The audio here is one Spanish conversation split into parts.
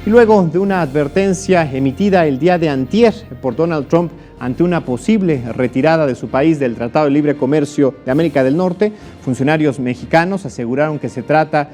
Y luego de una advertencia emitida el día de antier por Donald Trump ante una posible retirada de su país del Tratado de Libre Comercio de América del Norte, funcionarios mexicanos aseguraron que se trata,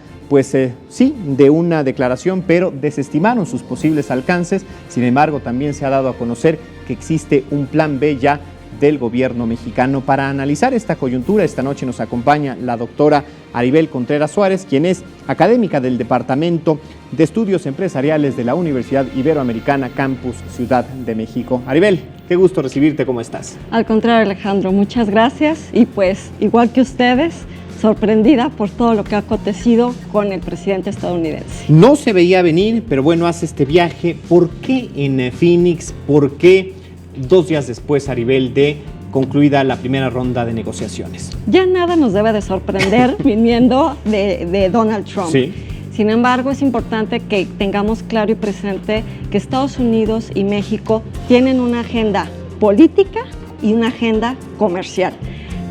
sí, de una declaración, pero desestimaron sus posibles alcances. Sin embargo, también se ha dado a conocer que existe un plan B ya del gobierno mexicano. Para analizar esta coyuntura, esta noche nos acompaña la doctora Aribel Contreras Suárez, quien es académica del Departamento de Estudios Empresariales de la Universidad Iberoamericana Campus Ciudad de México. Aribel, qué gusto recibirte, ¿cómo estás? Al contrario, Alejandro, muchas gracias y pues igual que ustedes, sorprendida por todo lo que ha acontecido con el presidente estadounidense. No se veía venir, pero bueno, hace este viaje. ¿Por qué en Phoenix? ¿Por qué 2 días después, Aribel, de concluida la primera ronda de negociaciones? Ya nada nos debe de sorprender viniendo de Donald Trump. Sí. Sin embargo, es importante que tengamos claro y presente que Estados Unidos y México tienen una agenda política y una agenda comercial.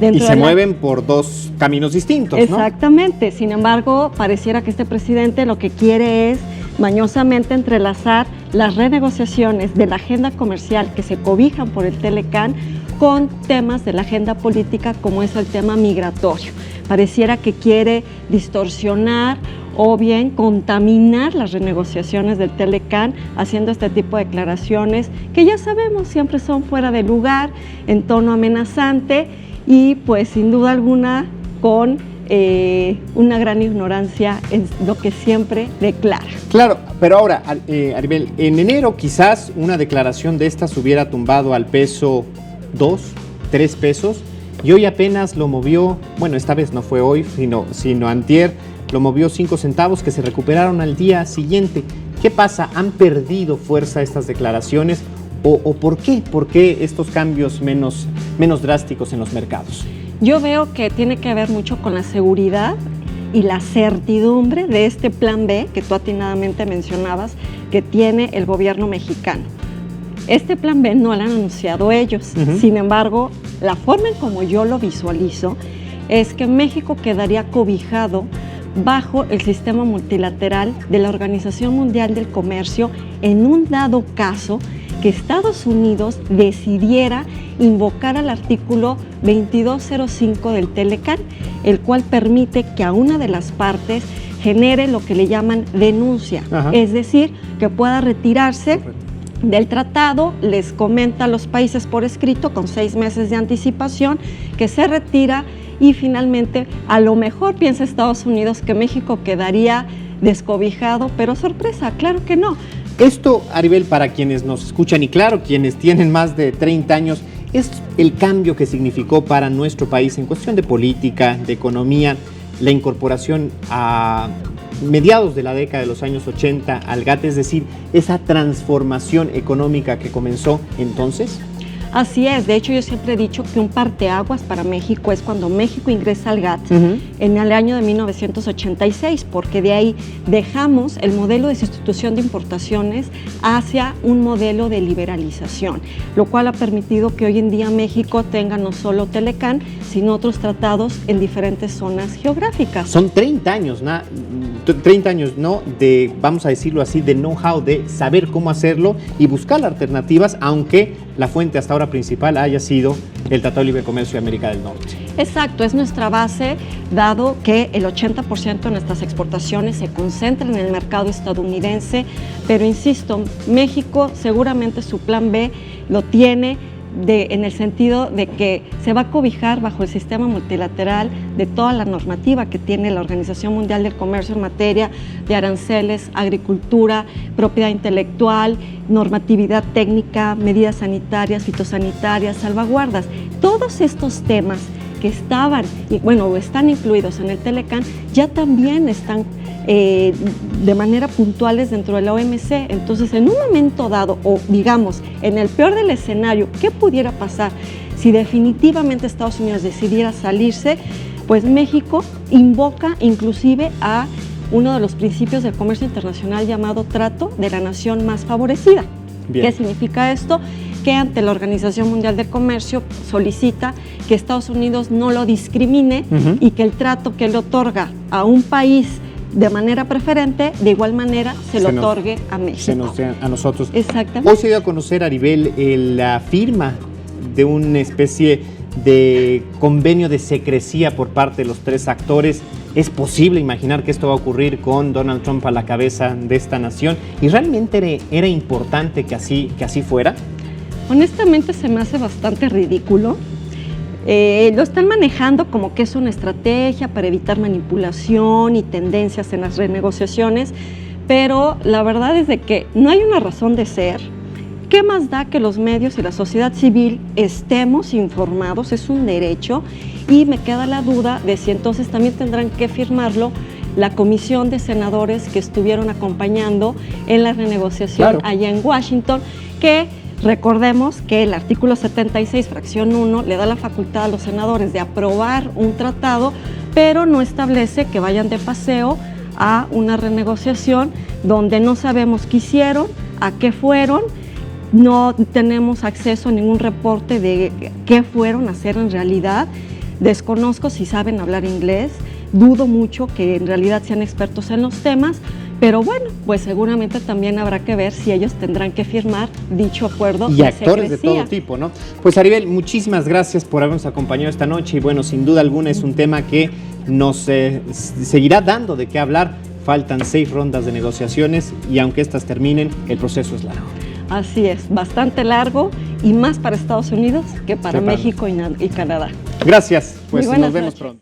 Y se mueven por 2 caminos distintos, ¿no? Exactamente. Sin embargo, pareciera que este presidente lo que quiere es mañosamente entrelazar las renegociaciones de la agenda comercial que se cobijan por el Telecán con temas de la agenda política como es el tema migratorio. Pareciera que quiere distorsionar o bien contaminar las renegociaciones del Telecán haciendo este tipo de declaraciones que ya sabemos siempre son fuera de lugar, en tono amenazante y pues sin duda alguna con una gran ignorancia en lo que siempre declara. Claro, pero ahora, Aribel, en enero quizás una declaración de estas hubiera tumbado al peso 2, 3 pesos y hoy apenas lo movió, bueno, esta vez no fue hoy, sino antier, lo movió 5 centavos que se recuperaron al día siguiente. ¿Qué pasa? ¿Han perdido fuerza estas declaraciones o por qué? ¿Por qué estos cambios menos drásticos en los mercados? Yo veo que tiene que ver mucho con la seguridad y la certidumbre de este plan B que tú atinadamente mencionabas que tiene el gobierno mexicano. Este plan B no lo han anunciado ellos, Sin embargo, la forma en como yo lo visualizo es que México quedaría cobijado bajo el sistema multilateral de la Organización Mundial del Comercio en un dado caso que Estados Unidos decidiera invocar al artículo 2205 del Telecán, el cual permite que a una de las partes genere lo que le llaman denuncia, es decir, que pueda retirarse del tratado, les comenta a los países por escrito con 6 meses de anticipación que se retira y finalmente a lo mejor piensa Estados Unidos que México quedaría descobijado, pero sorpresa, claro que no. Esto, Aribel, para quienes nos escuchan y claro, quienes tienen más de 30 años, es el cambio que significó para nuestro país en cuestión de política, de economía, la incorporación a mediados de la década de los años 80 al GATT, es decir, esa transformación económica que comenzó entonces. Así es, de hecho yo siempre he dicho que un parteaguas para México es cuando México ingresa al GATT en el año de 1986, porque de ahí dejamos el modelo de sustitución de importaciones hacia un modelo de liberalización, lo cual ha permitido que hoy en día México tenga no solo Telecán, sino otros tratados en diferentes zonas geográficas. Son 30 años, 30 años, ¿no? De, vamos a decirlo así, de know-how, de saber cómo hacerlo y buscar alternativas, aunque la fuente hasta ahora principal haya sido el Tratado de Libre Comercio de América del Norte. Exacto, es nuestra base, dado que el 80% de nuestras exportaciones se concentran en el mercado estadounidense, pero insisto, México seguramente su plan B lo tiene en el sentido de que se va a cobijar bajo el sistema multilateral de toda la normativa que tiene la Organización Mundial del Comercio en materia de aranceles, agricultura, propiedad intelectual, normatividad técnica, medidas sanitarias, fitosanitarias, salvaguardas. Todos estos temas que estaban, o están incluidos en el Telecán, ya también están de manera puntuales dentro de la OMC. Entonces, en un momento dado, o digamos, en el peor del escenario, ¿qué pudiera pasar si definitivamente Estados Unidos decidiera salirse? Pues México invoca inclusive a uno de los principios del comercio internacional llamado trato de la nación más favorecida. Bien. ¿Qué significa esto? Que ante la Organización Mundial del Comercio solicita que Estados Unidos no lo discrimine y que el trato que le otorga a un país de manera preferente, de igual manera se lo otorgue a México. A nosotros. Exactamente. Hoy se dio a conocer, Aribel, la firma de una especie de convenio de secrecía por parte de los tres actores. ¿Es posible imaginar que esto va a ocurrir con Donald Trump a la cabeza de esta nación? ¿Y realmente era importante que así fuera? Honestamente se me hace bastante ridículo. Lo están manejando como que es una estrategia para evitar manipulación y tendencias en las renegociaciones, pero la verdad es de que no hay una razón de ser. ¿Qué más da que los medios y la sociedad civil estemos informados? Es un derecho, y me queda la duda de si entonces también tendrán que firmarlo la comisión de senadores que estuvieron acompañando en la renegociación allá en Washington, que recordemos que el artículo 76, fracción 1, le da la facultad a los senadores de aprobar un tratado, pero no establece que vayan de paseo a una renegociación donde no sabemos qué hicieron, a qué fueron. No tenemos acceso a ningún reporte de qué fueron a hacer en realidad. Desconozco si saben hablar inglés, dudo mucho que en realidad sean expertos en los temas, pero bueno, pues seguramente también habrá que ver si ellos tendrán que firmar dicho acuerdo. Y actores de todo tipo, ¿no? Pues Aribel, muchísimas gracias por habernos acompañado esta noche y bueno, sin duda alguna es un tema que nos seguirá dando de qué hablar. Faltan 6 rondas de negociaciones y aunque estas terminen, el proceso es largo. Así es, bastante largo y más para Estados Unidos que para México y Canadá. Gracias, pues nos vemos pronto.